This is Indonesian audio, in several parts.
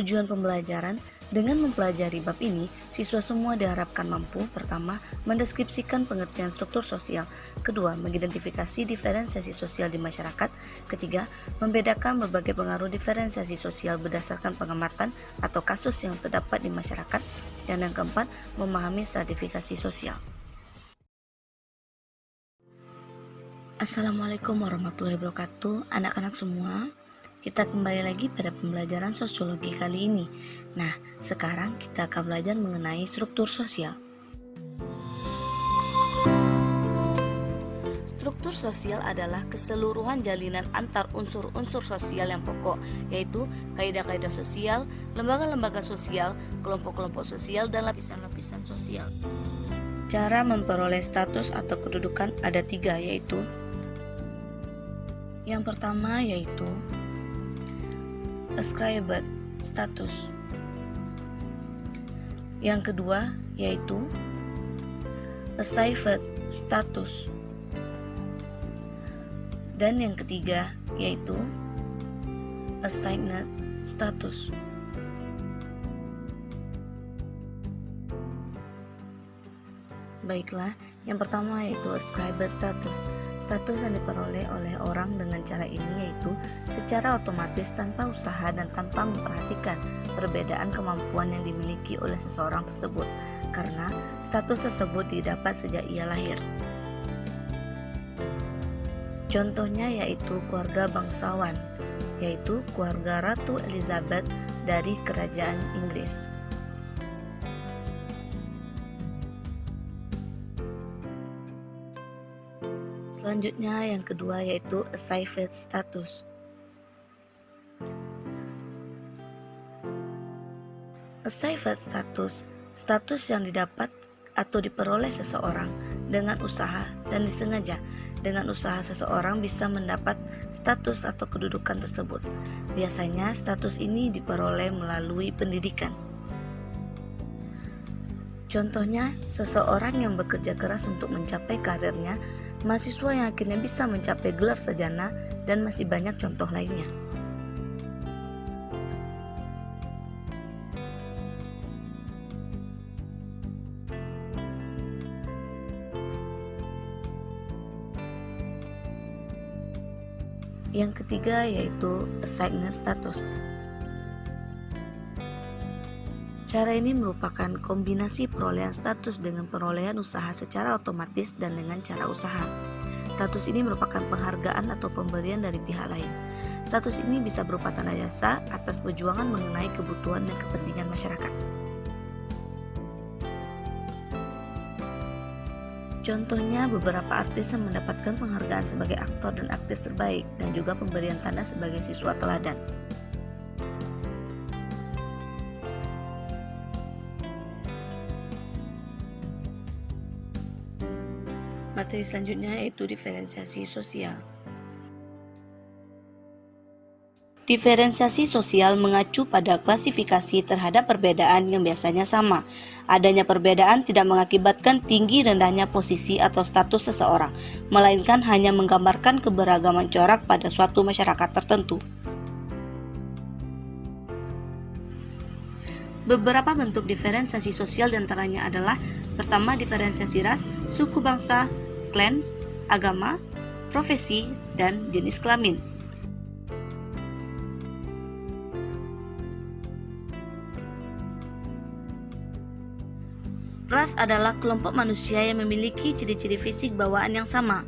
Tujuan pembelajaran, dengan mempelajari bab ini, siswa semua diharapkan mampu, pertama, mendeskripsikan pengertian struktur sosial, kedua, mengidentifikasi diferensiasi sosial di masyarakat, ketiga, membedakan berbagai pengaruh diferensiasi sosial berdasarkan pengamatan atau kasus yang terdapat di masyarakat, dan yang keempat, memahami stratifikasi sosial. Assalamualaikum warahmatullahi wabarakatuh, anak-anak semua. Kita kembali lagi pada pembelajaran sosiologi kali ini. Nah, sekarang kita akan belajar mengenai struktur sosial. Struktur sosial adalah keseluruhan jalinan antar unsur-unsur sosial yang pokok, yaitu kaidah-kaidah sosial, lembaga-lembaga sosial, kelompok-kelompok sosial, dan lapisan-lapisan sosial. Cara memperoleh status atau kedudukan ada tiga, yaitu yang pertama yaitu ascribed status. Yang kedua yaitu assigned status. Dan yang ketiga yaitu assigned status. Baiklah, yang pertama yaitu ascribed status. Status yang diperoleh oleh orang dengan cara ini yaitu secara otomatis tanpa usaha dan tanpa memperhatikan perbedaan kemampuan yang dimiliki oleh seseorang tersebut, karena status tersebut didapat sejak ia lahir. Contohnya yaitu keluarga bangsawan, yaitu keluarga Ratu Elizabeth dari Kerajaan Inggris. Selanjutnya yang kedua yaitu assigned status. Assigned status yang didapat atau diperoleh seseorang dengan usaha dan disengaja. Dengan usaha seseorang bisa mendapat status atau kedudukan tersebut. Biasanya status ini diperoleh melalui pendidikan. Contohnya, seseorang yang bekerja keras untuk mencapai karirnya, mahasiswa yang akhirnya bisa mencapai gelar sarjana, dan masih banyak contoh lainnya. Yang ketiga yaitu assigned status. Cara ini merupakan kombinasi perolehan status dengan perolehan usaha secara otomatis dan dengan cara usaha. Status ini merupakan penghargaan atau pemberian dari pihak lain. Status ini bisa berupa tanda jasa atas perjuangan mengenai kebutuhan dan kepentingan masyarakat. Contohnya, beberapa artis yang mendapatkan penghargaan sebagai aktor dan aktris terbaik, dan juga pemberian tanda sebagai siswa teladan. Materi selanjutnya yaitu diferensiasi sosial. Diferensiasi sosial mengacu pada klasifikasi terhadap perbedaan yang biasanya sama. Adanya perbedaan tidak mengakibatkan tinggi rendahnya posisi atau status seseorang, melainkan hanya menggambarkan keberagaman corak pada suatu masyarakat tertentu. Beberapa bentuk diferensiasi sosial diantaranya adalah: pertama, diferensiasi ras, suku bangsa, klan, agama, profesi, dan jenis kelamin. Ras adalah kelompok manusia yang memiliki ciri-ciri fisik bawaan yang sama.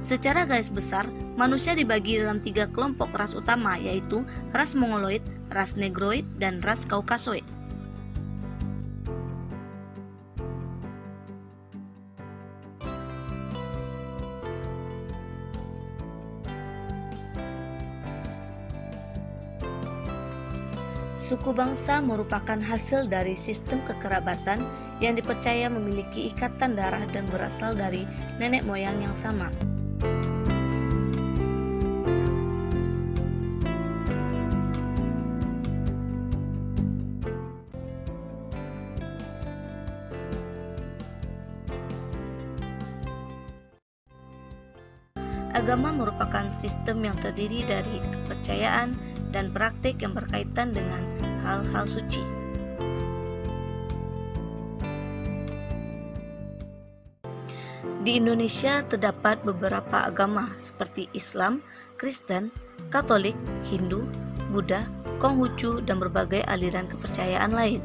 Secara garis besar, manusia dibagi dalam 3 kelompok ras utama, yaitu ras Mongoloid, ras Negroid, dan ras Kaukasoid. Suku bangsa merupakan hasil dari sistem kekerabatan yang dipercaya memiliki ikatan darah dan berasal dari nenek moyang yang sama. Agama merupakan sistem yang terdiri dari kepercayaan dan praktik yang berkaitan dengan hal-hal suci. Di Indonesia terdapat beberapa agama seperti Islam, Kristen, Katolik, Hindu, Buddha, Konghucu, dan berbagai aliran kepercayaan lain.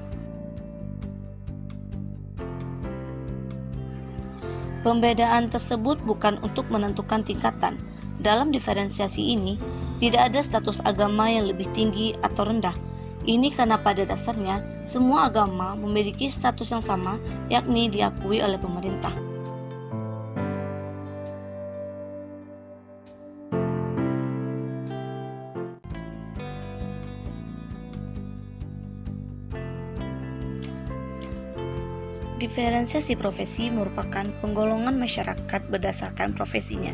Pembedaan tersebut bukan untuk menentukan tingkatan. Dalam diferensiasi ini, tidak ada status agama yang lebih tinggi atau rendah. Ini karena pada dasarnya, semua agama memiliki status yang sama, yakni diakui oleh pemerintah. Diferensiasi profesi merupakan penggolongan masyarakat berdasarkan profesinya.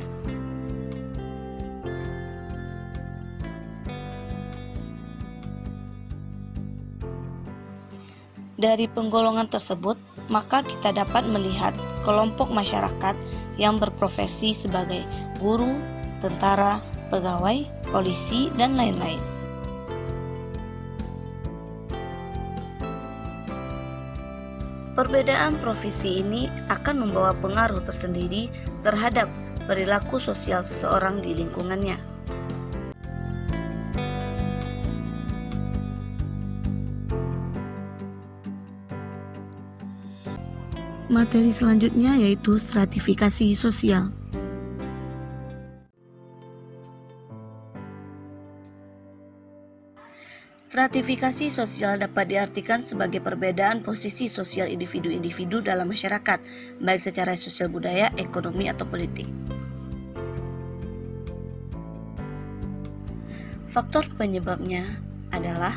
Dari penggolongan tersebut, maka kita dapat melihat kelompok masyarakat yang berprofesi sebagai guru, tentara, pegawai, polisi, dan lain-lain. Perbedaan profesi ini akan membawa pengaruh tersendiri terhadap perilaku sosial seseorang di lingkungannya. Materi selanjutnya yaitu stratifikasi sosial. Stratifikasi sosial dapat diartikan sebagai perbedaan posisi sosial individu-individu dalam masyarakat, baik secara sosial budaya, ekonomi, atau politik. Faktor penyebabnya adalah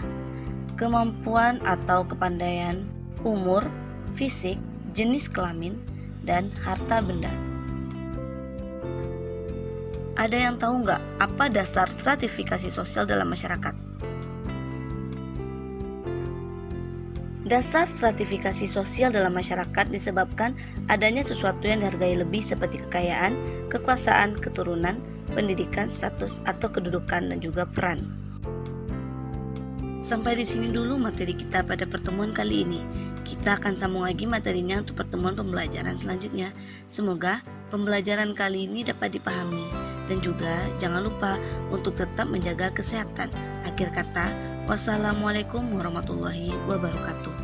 kemampuan atau kepandaian, umur, fisik, jenis kelamin, dan harta benda. Ada yang tahu nggak apa dasar stratifikasi sosial dalam masyarakat? Dasar stratifikasi sosial dalam masyarakat disebabkan adanya sesuatu yang dihargai lebih seperti kekayaan, kekuasaan, keturunan, pendidikan, status, atau kedudukan, dan juga peran. Sampai di sini dulu materi kita pada pertemuan kali ini. Kita akan sambung lagi materinya untuk pertemuan pembelajaran selanjutnya. Semoga pembelajaran kali ini dapat dipahami. Dan juga jangan lupa untuk tetap menjaga kesehatan. Akhir kata, wassalamualaikum warahmatullahi wabarakatuh.